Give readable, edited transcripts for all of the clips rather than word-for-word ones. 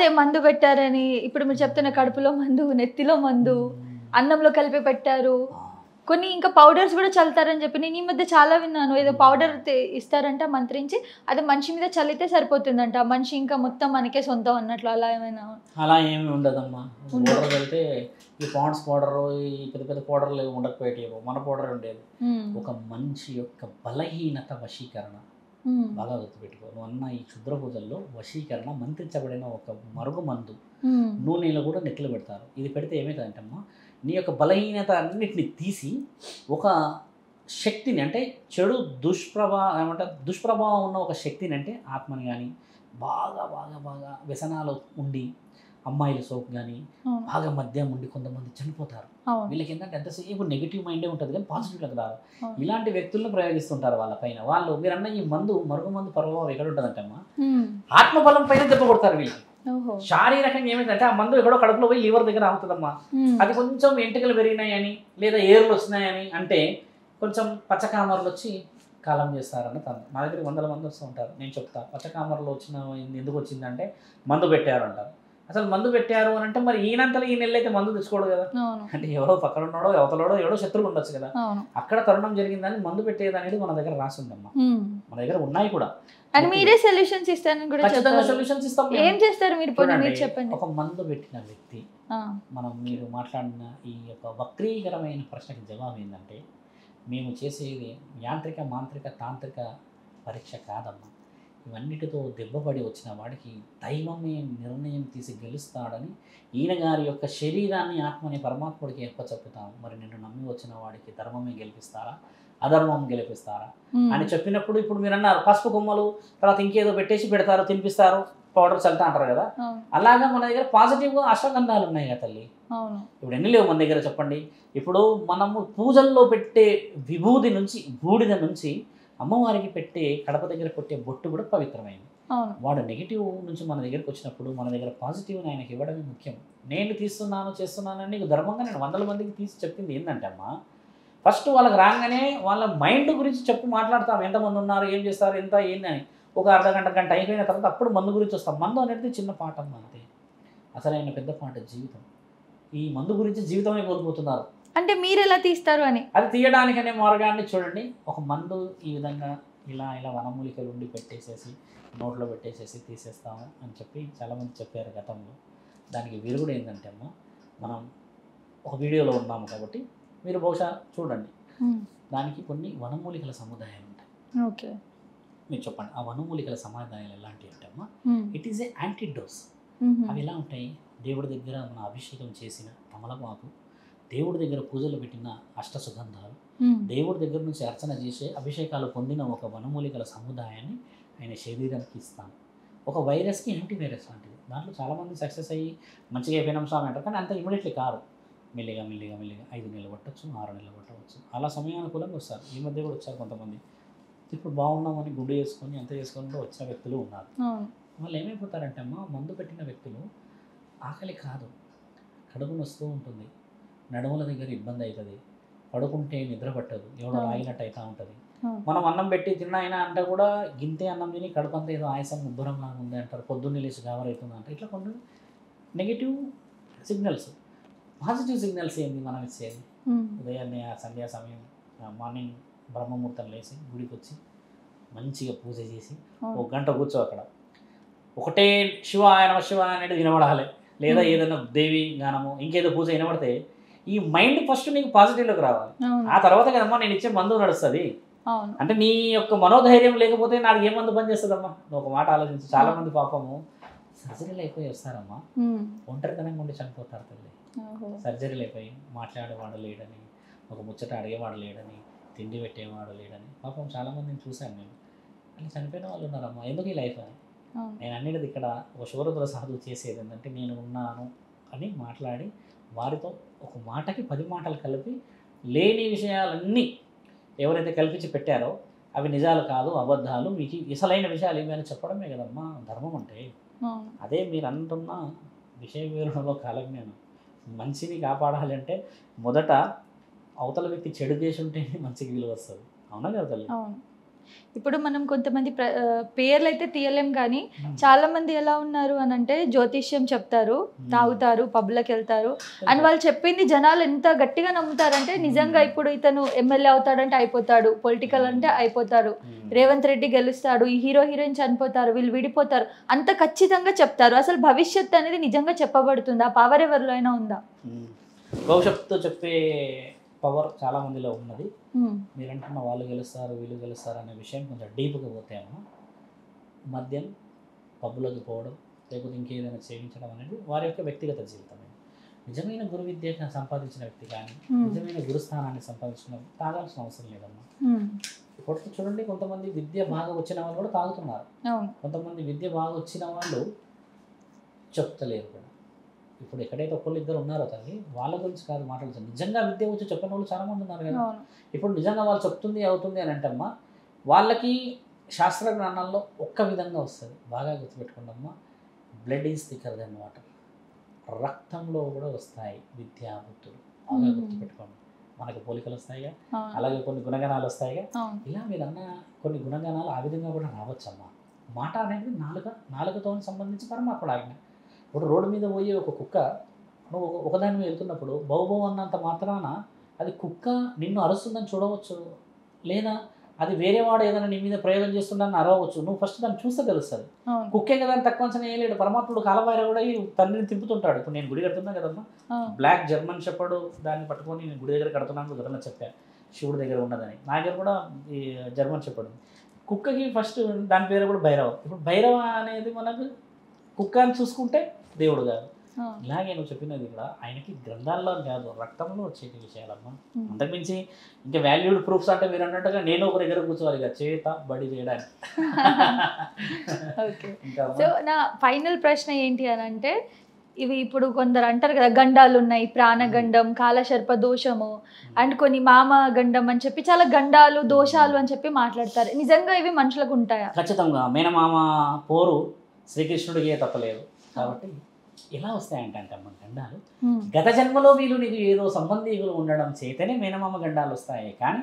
అదే మందు పెట్టారని ఇప్పుడు మీరు చెప్తున్న కడుపులో మందు, నెత్తిలో మందు, అన్నంలో కలిపి పెట్టారు. కొన్ని ఇంకా పౌడర్స్ కూడా చల్లుతారని చెప్పి నేను ఈ మధ్య చాలా విన్నాను. ఏదో పౌడర్ ఇస్తారంట మంత్రించి, అది మనిషి మీద చల్లితే సరిపోతుందంట, మనిషి ఇంకా మొత్తం మనకే సొంతం అన్నట్లు. అలా ఏమైనా? అలా ఏమి ఉండదమ్మా. పౌడర్ వెళ్తే ఈ పాండ్స్ పౌడర్, ఈ పెద్ద పెద్ద పౌడర్లు ఉండకపోయేటివి, మన పౌడర్ ఉండేది. ఒక మనిషి యొక్క బలహీనత వశీకరణ బాగా గుర్తుపెట్టుకో. నువ్వు అన్న ఈ క్షుద్ర పూజల్లో వశీకరణ మంత్రించబడిన ఒక మరుగు మందు నూనెలో కూడా నెత్తిలో పెడతారు. ఇది పెడితే ఏమవుతుందంటమ్మా, నీ యొక్క బలహీనత అన్నిటిని తీసి ఒక శక్తిని, అంటే చెడు దుష్ప్రభావం ఉన్న ఒక శక్తిని, అంటే ఆత్మని కానీ బాగా బాగా బాగా వ్యసనాలు ఉండి అమ్మాయిల సోపు కానీ బాగా మద్యం ఉండి కొంతమంది చనిపోతారు. వీళ్ళకి ఏంటంటే ఎంతసేపు నెగిటివ్ మైండే ఉంటుంది కానీ పాజిటివ్లకు రాదు. ఇలాంటి వ్యక్తులను ప్రయోగిస్తుంటారు వాళ్ళ పైన. వాళ్ళు మీరు అన్న ఈ మందు మరుగు మందు ప్రభావం ఎక్కడ ఉంటుందంటమ్మా, ఆత్మబలం పైన దెబ్బ కొడతారు వీళ్ళకి. శారీరకంగా ఏమిటంటే ఆ మందు ఎక్కడో కడుపులో పోయి లివర్ దగ్గర ఆగుతుందమ్మా. అది కొంచెం ఎంటుకలు పెరిగినాయని లేదా ఏర్లు వచ్చినాయని అంటే కొంచెం పచ్చకామర్లు వచ్చి కాలం చేస్తారన్న తను. నా దగ్గర వందల మంది వస్తూ ఉంటారు. నేను చెప్తా పచ్చకామర్లు వచ్చిన ఎందుకు వచ్చిందంటే మందు పెట్టారు అంటారు. అసలు మందు పెట్టారు అని అంటే మరి ఈయనంతలో ఈ నెల అయితే మందు తెచ్చుకోడు కదా, అంటే ఎవరో పక్కన ఉన్నాడో అవతలోడో ఎవడో శత్రువు ఉండొచ్చు కదా. అక్కడ తరుణం జరిగిందని మందు పెట్టేది అనేది మన దగ్గర రాసిందమ్మా, మన దగ్గర ఉన్నాయి కూడా. అండ్ మీరే సొల్యూషన్స్ ఇస్తారని కూడా చెప్తారు. సొల్యూషన్స్ ఇస్తాం. ఏం చేస్తారు మీరు? మీరు చెప్పండి. ఒక మందు పెట్టిన వ్యక్తి, మనం మీరు మాట్లాడిన ఈ యొక్క వక్రీకరమైన ప్రశ్నకి జవాబు ఏంటంటే, మేము చేసేది యాంత్రిక మాంత్రిక తాంత్రిక పరీక్ష కాదమ్మా. ఇవన్నిటితో దెబ్బపడి వచ్చిన వాడికి దైవమే నిర్ణయం తీసి గెలుస్తాడని ఈయన గారి యొక్క శరీరాన్ని ఆత్మని పరమాత్ముడికి చెప్పుతాము. మరి నిన్ను నమ్మి వచ్చిన వాడికి ధర్మమే గెలిపిస్తారా అధర్మం గెలిపిస్తారా అని చెప్పినప్పుడు, ఇప్పుడు మీరు అన్నారు పసుపు కొమ్మలు తర్వాత ఇంకేదో పెట్టేసి పెడతారు, తినిపిస్తారు, పౌడర్ చల్లుతా అంటారు కదా. అలాగా మన దగ్గర పాజిటివ్గా అశ్వగంధాలు ఉన్నాయి కదా తల్లి. ఇప్పుడు ఎన్ని లేవు మన దగ్గర చెప్పండి. ఇప్పుడు మనము పూజల్లో పెట్టే విభూది నుంచి, బూడిద నుంచి అమ్మవారికి పెట్టే కడప దగ్గర కొట్టే బొట్టు కూడా పవిత్రమైంది. వాడు నెగిటివ్ నుంచి మన దగ్గరికి వచ్చినప్పుడు మన దగ్గర పాజిటివ్ని ఆయనకి ఇవ్వడమే ముఖ్యం. నేను తీస్తున్నాను చేస్తున్నానని నీకు ధర్మంగా నేను వందల మందికి తీసి చెప్పింది ఏంటంటే అమ్మా, ఫస్ట్ వాళ్ళకి రాగానే వాళ్ళ మైండ్ గురించి చెప్పి మాట్లాడతాం. ఎంతమంది ఉన్నారు, ఏం చేస్తారు, ఎంత ఏంది అని. ఒక అర్ధగంట గంట అయిపోయిన తర్వాత అప్పుడు మందు గురించి వస్తాం. మందు అనేది చిన్న పాఠం అంతే, అసలైన పెద్ద పాట జీవితం. ఈ మందు గురించి జీవితమే కోల్పోతున్నారు. అంటే మీరు ఎలా తీస్తారు అని, అది తీయడానికనే మార్గాన్ని చూడండి. ఒక మందు ఈ విధంగా ఇలా ఇలా వనమూలికలు ఉండి పెట్టేసేసి నోట్లో పెట్టేసేసి తీసేస్తాము అని చెప్పి చాలామంది చెప్పారు గతంలో. దానికి విరుగుడు ఏంటంటే అమ్మ, మనం ఒక వీడియోలో ఉన్నాము కాబట్టి మీరు బహుశా చూడండి, దానికి కొన్ని వనమూలికల సముదాయాలు ఉంటాయి. ఓకే, మీరు చెప్పండి ఆ వనమూలికల సముదాయాలు ఎలాంటివి అంటే అమ్మ, ఇట్ ఈస్ ఏ యాంటీడోస్. అవి ఎలా ఉంటాయి, దేవుడి దగ్గర మన అభిషేకం చేసిన తమలపాకు, దేవుడి దగ్గర పూజలు పెట్టిన అష్ట సుగంధాలు, దేవుడి దగ్గర నుంచి అర్చన చేసే అభిషేకాలు పొందిన ఒక వనమూలికల సముదాయాన్ని ఆయన శరీరానికి ఇస్తాను. ఒక వైరస్కి యాంటీవైరస్ లాంటిది. దాంట్లో చాలామంది సక్సెస్ అయ్యి మంచిగా అయిపోయినాం స్వామి అంటారు, కానీ అంత ఇమీడియట్లీ కాదు. మెల్లిగా మెల్లిగా మెల్లిగా 5 నెలలు పట్టవచ్చు, 6 నెలలు పట్టవచ్చు. అలా సమయానుకూలంగా వస్తారు. ఈ మధ్య కూడా వచ్చారు కొంతమంది. ఇప్పుడు బాగున్నామని గుడ్డు చేసుకొని అంత చేసుకొని వచ్చిన వ్యక్తులు ఉన్నారు. వాళ్ళు ఏమైపోతారంటే అమ్మ, మందు పెట్టిన వ్యక్తులు ఆకలి కాదు, కడుపు నొస్తూ ఉంటుంది, నడుముల దగ్గర ఇబ్బంది అవుతుంది, పడుకుంటే నిద్ర పట్టదు, ఎవడో లాగినట్టు అవుతూ ఉంటుంది. మనం అన్నం పెట్టి తిన్నాయినా అంటే కూడా గింతే అన్నం తిని కడుపు అంతా ఏదో ఆయాసం ఉబ్బరంగా ఉంది అంటారు, పొద్దున్నే లేచి గావరైతుంది అంటారు. ఇట్లా కొన్ని నెగిటివ్ సిగ్నల్స్. పాజిటివ్ సిగ్నల్స్ ఏంది మనం ఇచ్చేది, ఉదయాన్నే ఆ సంధ్యా సమయం మార్నింగ్ బ్రహ్మముహూర్తం లేచి గుడికి వచ్చి మంచిగా పూజ చేసి 1 గంట కూర్చో అక్కడ. ఒకటే శివాయ నమ శివాయ అనేది వినబడాలి, లేదా ఏదైనా దేవి గానము ఇంకేదో పూజ వినబడితే ఈ మైండ్ ఫస్ట్ నీకు పాజిటివ్లోకి రావాలి. ఆ తర్వాత కదమ్మా నేను ఇచ్చే మందు నడుస్తుంది. అంటే నీ యొక్క మనోధైర్యం లేకపోతే నాకు ఏ మందు పని చేస్తుందమ్మా. నువ్వు ఒక మాట ఆలోచించు. చాలా మంది పాపము సర్జరీలు అయిపోయి వస్తారమ్మా, ఒంటరితనంగా ఉండి చనిపోతారు తల్లి. సర్జరీలు అయిపోయి మాట్లాడేవాడు లేడని, ఒక ముచ్చట అడిగేవాడు లేడని, తిండి పెట్టేవాడు లేడని పాపం చాలామందిని చూశాను నేను. అలా చనిపోయిన వాళ్ళు ఉన్నారమ్మా. ఎందుకు ఈ లైఫ్ అని నేను అన్నిటిది ఇక్కడ ఒక శూరద్ర సాధువు చేసేది ఏంటంటే, నేను ఉన్నాను అని మాట్లాడి వారితో ఒక మాటకి 10 మాటలు కలిపి లేని విషయాలన్నీ ఎవరైతే కల్పించి పెట్టారో అవి నిజాలు కాదు, అబద్ధాలు, మీకు అసలైన విషయాలు ఇవి అని చెప్పడమే కదమ్మా ధర్మం అంటే. అదే మీరు అంటున్న విషయ వివరణలో కాలజ్ఞానం. మంచిని కాపాడాలి అంటే మొదట అవతల వ్యక్తి చెడు చేసి ఉంటేనే మంచికి విలువ వస్తుంది. అవునా కదా తల్లి? ఇప్పుడు మనం కొంతమంది పేర్లు అయితే తీయలేం కానీ చాలా మంది ఎలా ఉన్నారు అని అంటే జ్యోతిష్యం చెప్తారు, తాగుతారు, పబ్లకు వెళ్తారు అండ్ వాళ్ళు చెప్పింది జనాలు ఎంత గట్టిగా నమ్ముతారంటే నిజంగా ఇప్పుడు ఇతను ఎమ్మెల్యే అవుతాడంటే అయిపోతాడు, పొలిటికల్ అంటే అయిపోతారు, రేవంత్ రెడ్డి గెలుస్తాడు, ఈ హీరో హీరోయిన్ చనిపోతారు, వీళ్ళు విడిపోతారు, అంత ఖచ్చితంగా చెప్తారు. అసలు భవిష్యత్తు అనేది నిజంగా చెప్పబడుతుందా? ఆ పవర్ ఎవరిలో అయినా ఉందా? భవిష్యత్తు చెప్పే పవర్ చాలా మందిలో ఉన్నది. మీరు అంటున్న వాళ్ళు గెలుస్తారు, వీళ్ళు గెలుస్తారు అనే విషయం కొంచెం డీప్గా పోతేమో మద్యం, పబ్బులోకి పోవడం, లేకపోతే ఇంకేదైనా సేవించడం అనేది వారి యొక్క వ్యక్తిగత జీవితమే. నిజమైన గురు విద్య సంపాదించిన వ్యక్తి కానీ, నిజమైన గురుస్థానాన్ని సంపాదించిన తాగాల్సిన అవసరం లేదమ్మా. ఇప్పుడు చూడండి, కొంతమంది విద్య బాగా వచ్చిన వాళ్ళు కూడా తాగుతున్నారు, కొంతమంది విద్య బాగా వచ్చిన వాళ్ళు చెప్తలేరు కూడా. ఇప్పుడు ఎక్కడైతే ఒకళ్ళు ఇద్దరు ఉన్నారో తల్లి, వాళ్ళ గురించి కాదు మాట్లాడుతుంది, నిజంగా విద్య వచ్చి చెప్పిన వాళ్ళు చాలా మంది ఉన్నారు కదా. ఇప్పుడు నిజంగా వాళ్ళు చెప్తుంది అవుతుంది అని అంటమ్మా, వాళ్ళకి శాస్త్ర జ్ఞానాల్లో ఒక్క విధంగా వస్తుంది. బాగా గుర్తుపెట్టుకోండమ్మా, blood is thicker than water. రక్తంలో కూడా వస్తాయి విద్యా బుద్ధులు. బాగా గుర్తుపెట్టుకోండి. మనకు పోలికలు వస్తాయిగా, అలాగే కొన్ని గుణగణాలు వస్తాయిగా. ఇలా మీరు అన్న కొన్ని గుణగణాలు ఆ విధంగా కూడా రావచ్చమ్మా. మాట అనేది నాలుకతో సంబంధించి పరమాత్ముడు ఆజ్ఞ. ఇప్పుడు రోడ్డు మీద పోయి ఒక కుక్క, నువ్వు ఒకదాని మీద వెళ్తున్నప్పుడు బౌబౌ అన్నంత మాత్రాన అది కుక్క నిన్ను అరుస్తుందని చూడవచ్చు, లేదా అది వేరేవాడు ఏదైనా నీ మీద ప్రయోగం చేస్తుందని అరవచ్చు. నువ్వు ఫస్ట్ దాన్ని చూస్తే తెలుస్తుంది. కుక్కే కదా అని తక్కువ అంచనా వేయలేడు పరమాత్ముడు. కాలభైరవ కూడా ఈ తండ్రిని తిప్పుతుంటాడు. ఇప్పుడు నేను గుడి కడుతున్నా కదమ్మా, బ్లాక్ జర్మన్ షెపర్డ్ దాన్ని పట్టుకొని నేను గుడి దగ్గర కడుతున్నాను గతంలో చెప్పాను, శివుడి దగ్గర ఉన్నదని. నా దగ్గర కూడా ఈ జర్మన్ షెపర్డ్. కుక్కకి ఫస్ట్ దాని పేరు కూడా భైరవ. ఇప్పుడు భైరవ అనేది మనకు కుక్క అని చూసుకుంటే దేవుడు కాదు. ఇలాగే నువ్వు చెప్పినది కూడా ఆయనకి గ్రంథాల్లో కాదు, రక్తంలో వచ్చేటి విషయాలమ్మా. అంతకుమించి ఇంకా వాల్యూడ్ ప్రూఫ్స్ అంటే మీరు అన్నట్టుగా నేను ఒక దగ్గర కూర్చోవాలి ఇక చేత బడి చేయడానికి. సో నా ఫైనల్ ప్రశ్న ఏంటి అని అంటే, ఇవి ఇప్పుడు కొందరు అంటారు కదా గండాలు ఉన్నాయి, ప్రాణగండం, కాలసర్ప దోషము అండ్ కొన్ని మామ గండం అని చెప్పి చాలా గండాలు దోషాలు అని చెప్పి మాట్లాడతారు. నిజంగా ఇవి మనుషులకు ఉంటాయా? ఖచ్చితంగా. మేనమామ పోరు శ్రీకృష్ణుడికే తప్పలేదు. కాబట్టి ఎలా వస్తాయంటే అమ్మ గండాలు, గత జన్మలో వీళ్ళు నీకు ఏదో సంబంధీకులు ఉండడం చేతనే మేనమామ గండాలు వస్తాయి. కానీ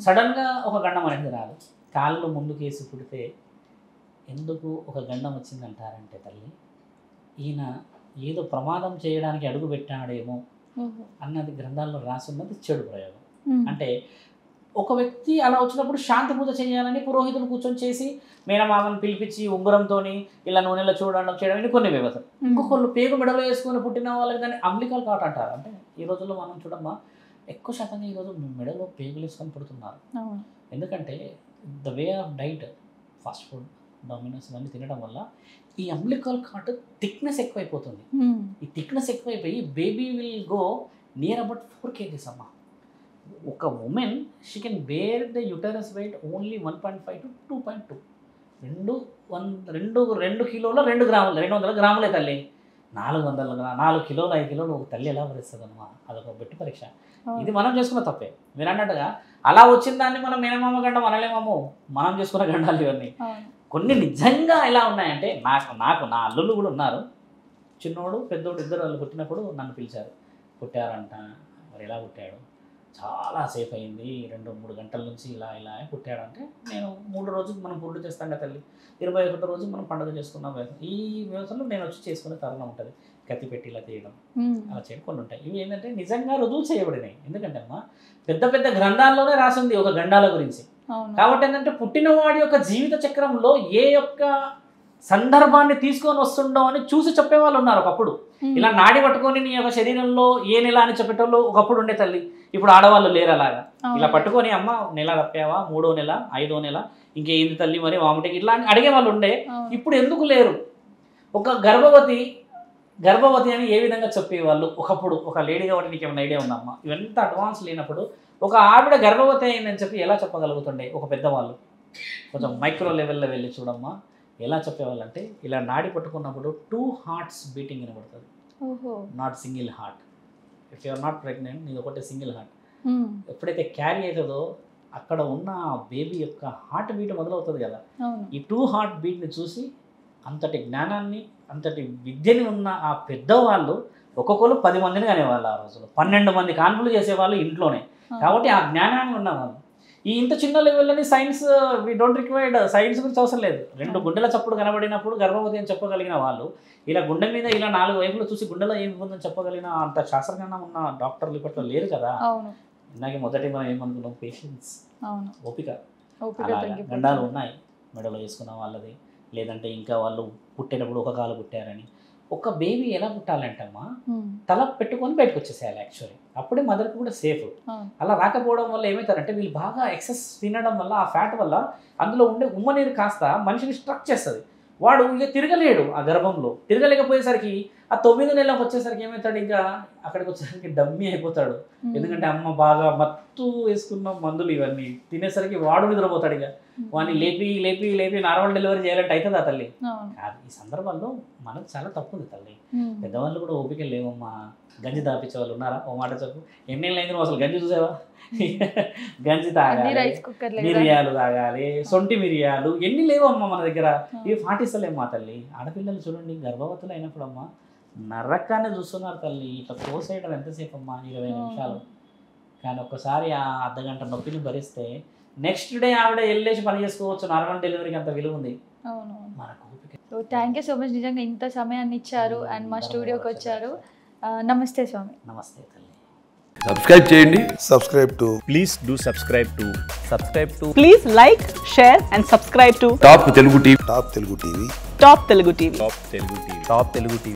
సడన్గా ఒక గండం అనేది రాదు. కాళ్ళు ముందుకేసి పుడితే ఎందుకు ఒక గండం వచ్చిందంటారంటే తల్లి, ఈయన ఏదో ప్రమాదం చేయడానికి అడుగు పెట్టాడేమో అన్నది గ్రంథాల్లో రాసున్నది చెడు ప్రయోగం. అంటే ఒక వ్యక్తి అలా వచ్చినప్పుడు శాంతి పూజ చేయాలని పురోహితులు కూర్చొని చేసి మేనమామని పిలిపించి ఉంగరంతో ఇలా నూనెలో చేయడం ఇది కొన్ని వ్యవస్థలు. ఇంకొకళ్ళు పేగు మెడలో వేసుకొని పుట్టిన వాళ్ళకి దాన్ని అంబ్లికల్ కాట్ అంటారు. అంటే ఈ రోజుల్లో మనం చూడమ్మా, ఎక్కువ శాతంగా ఈరోజు మెడలో పేగులు వేసుకొని పుడుతున్నారు. ఎందుకంటే the way of diet, fast food, dominoes ఇవన్నీ తినడం వల్ల ఈ అంబ్లికల్ కాట్ థిక్నెస్ ఎక్కువైపోతుంది. ఈ థిక్నెస్ ఎక్కువైపోయి baby will go near about 4 kgs అమ్మా. ఒక women she can bear the uterus weight only 1.5 to 2.2. 2 కిలోల 2 గ్రాములు, 200 గ్రాములే తల్లి. 4 కిలోలు 5 కిలోలు ఒక తల్లి ఎలా భరిస్తుంది అమ్మా? అదొక బెట్టు పరీక్ష. ఇది మనం చేసుకున్న తప్పే. మీరు అన్నట్టుగా అలా వచ్చిన దాన్ని మనం మేనమామ గండం అనలేమో, మనం చేసుకున్న గండాలు ఇవన్నీ. కొన్ని నిజంగా ఎలా ఉన్నాయంటే, నాకు నా అల్లుళ్ళు కూడా ఉన్నారు. చిన్నోడు పెద్దోడు ఇద్దరు వాళ్ళు పుట్టినప్పుడు నన్ను పిలిచారు. పుట్టారంట, మరి ఎలా పుట్టాడు, చాలా సేఫ్ అయింది, 2-3 గంటల నుంచి ఇలా పుట్టాడంటే, నేను 3 రోజులు మనం పూర్తి చేస్తాం కదా తల్లి, 21 రోజు మనం పండుగ చేసుకున్నాం. ఈ వ్యవస్థలో నేను వచ్చి చేసుకునే తరుణం ఉంటుంది. కత్తి పెట్టి ఇలా తీయడం, అలా చేయడం కొన్ని ఉంటాయి. ఇవి ఏంటంటే నిజంగా రుజువు చేయబడినాయి. ఎందుకంటే అమ్మా పెద్ద పెద్ద గ్రంథాల్లోనే రాసింది ఒక గండాల గురించి. కాబట్టి ఏంటంటే పుట్టినవాడి యొక్క జీవిత చక్రంలో ఏ యొక్క సందర్భాన్ని తీసుకొని వస్తుండో అని చూసి చెప్పేవాళ్ళు ఉన్నారు ఒకప్పుడు. ఇలా నాడి పట్టుకొని నీ యొక్క శరీరంలో ఏ నెల అని చెప్పేటోళ్ళు ఒకప్పుడు ఉండే తల్లి. ఇప్పుడు ఆడవాళ్ళు లేరు అలాగా. ఇలా పట్టుకొని అమ్మ నెల తప్పావా, 3వ నెల, 5వ నెల, ఇంకేంది తల్లి మరి వామిటికి, ఇట్లా అని అడిగే వాళ్ళు ఉండే. ఇప్పుడు ఎందుకు లేరు? ఒక గర్భవతి అని ఏ విధంగా చెప్పేవాళ్ళు ఒకప్పుడు. ఒక లేడీ కాబట్టి నీకు ఏమైనా ఐడియా ఉందమ్మా? ఇవంతా అడ్వాన్స్ లేనప్పుడు ఒక ఆవిడ గర్భవతి అయిందని చెప్పి ఎలా చెప్పగలుగుతుండే ఒక పెద్దవాళ్ళు? కొంచెం మైక్రో లెవెల్లో వెళ్ళి చూడమ్మా ఎలా చెప్పేవాళ్ళు అంటే, ఇలా నాడి పట్టుకున్నప్పుడు 2 hearts బీటింగ్ వినబడుతుంది, not single heart. If you are not pregnant, నీది ఒకటే సింగిల్ హార్ట్. ఎప్పుడైతే క్యారీ అవుతుందో అక్కడ ఉన్న బేబీ యొక్క హార్ట్ బీట్ మొదలవుతుంది కదా. ఈ 2 heart బీట్ని చూసి అంతటి జ్ఞానాన్ని, అంతటి విద్యని ఉన్న ఆ పెద్దవాళ్ళు ఒక్కొక్కరు 10 మందిని కానివాళ్ళు. ఆ రోజుల్లో 12 మంది కాన్పులు చేసేవాళ్ళు ఇంట్లోనే. కాబట్టి ఆ జ్ఞానాన్ని ఉన్నవాళ్ళు ఈ ఇంత చిన్న లెవెల్లోని science we don't required, science గురించి అవసరం లేదు. 2 గుండెల చప్పుడు కనబడినప్పుడు గర్భవతి అని చెప్పగలిగిన వాళ్ళు ఇలా గుండె మీద ఇలా 4 వైపులు చూసి గుండెలో ఏమి ఉందని చెప్పగలిగిన అంత శాస్త్రజ్ఞానం ఉన్న డాక్టర్లు ఇప్పట్లో లేరు కదా. ఇందాక మొదటి మనం ఏమనుకున్నాం, పేషెన్స్, ఓపిక. గండాలు ఉన్నాయి మెడలో వేసుకున్న వాళ్ళది, లేదంటే ఇంకా వాళ్ళు పుట్టేటప్పుడు ఒక కాలు పుట్టారని. ఒక బేబీ ఎలా పుట్టాలంటమ్మా, తల పెట్టుకొని బయటకు వచ్చేసేయాలి యాక్చువల్లీ, అప్పుడే మదర్కి కూడా సేఫ్. అలా రాకపోవడం వల్ల ఏమవుతారంటే వీళ్ళు బాగా ఎక్సెస్ తినడం వల్ల ఆ ఫ్యాట్ వల్ల అందులో ఉండే ఉమ్మ నీరు కాస్త మనిషిని స్ట్రక్ చేస్తుంది. వాడు ఇక తిరగలేడు, ఆ గర్భంలో తిరగలేకపోయేసరికి ఆ 9వ నెలకు వచ్చేసరికి ఏమవుతాడు, ఇంకా అక్కడికి వచ్చేసరికి డమ్మీ అయిపోతాడు. ఎందుకంటే అమ్మ బాగా మత్తు వేసుకున్న మందులు ఇవన్నీ తినేసరికి వాడు నిద్రపోతాడు. ఇక వాడిని లేపి లేపి లేపి నార్మల్ డెలివరీ చేయాలంటే అవుతుందా తల్లి? కాదు. ఈ సందర్భాల్లో మనకు చాలా తప్పు ఉంది తల్లి. పెద్దవాళ్ళు కూడా ఓపిక లేవమ్మా. గంజి దాపించే వాళ్ళు ఉన్నారా? ఓ మాట చెప్పు, ఎన్నేళ్ళు అయింది నువ్వు అసలు గంజి చూసావా? గంజి తాగాలి, మిరియాలు తాగాలి, సొంటి మిరియాలు, ఎన్ని లేవమ్మా మన దగ్గర. ఇవి పాటిస్తలేమ్మా తల్లి. ఆడపిల్లలు చూడండి గర్భవతులు అయినప్పుడు అమ్మా నరకాన్ని చూస్తున్నారు తల్లి. ఇట్లా కోసేయడం ఎంతసేపు అమ్మా, 20 నిమిషాలు. కానీ ఒక్కసారి ఆ అర్ధగంట నొప్పిని భరిస్తే నెక్స్ట్ డే ఆవిడ వెళ్ళేసి పని చేసుకోవచ్చు. నార్మల్ డెలివరీకి అంత విలువ ఉంది మనకు. So thank you so much, నిజంగా ఇంత సమయాన్ని ఇచ్చారు అండ్ మా స్టూడియోకి వచ్చారు. నమస్తే స్వామి. నమస్తే తల్లి. సబ్స్క్రైబ్ చేయండి. Please do subscribe to please like, share and subscribe to top Telugu TV. Top Telugu TV.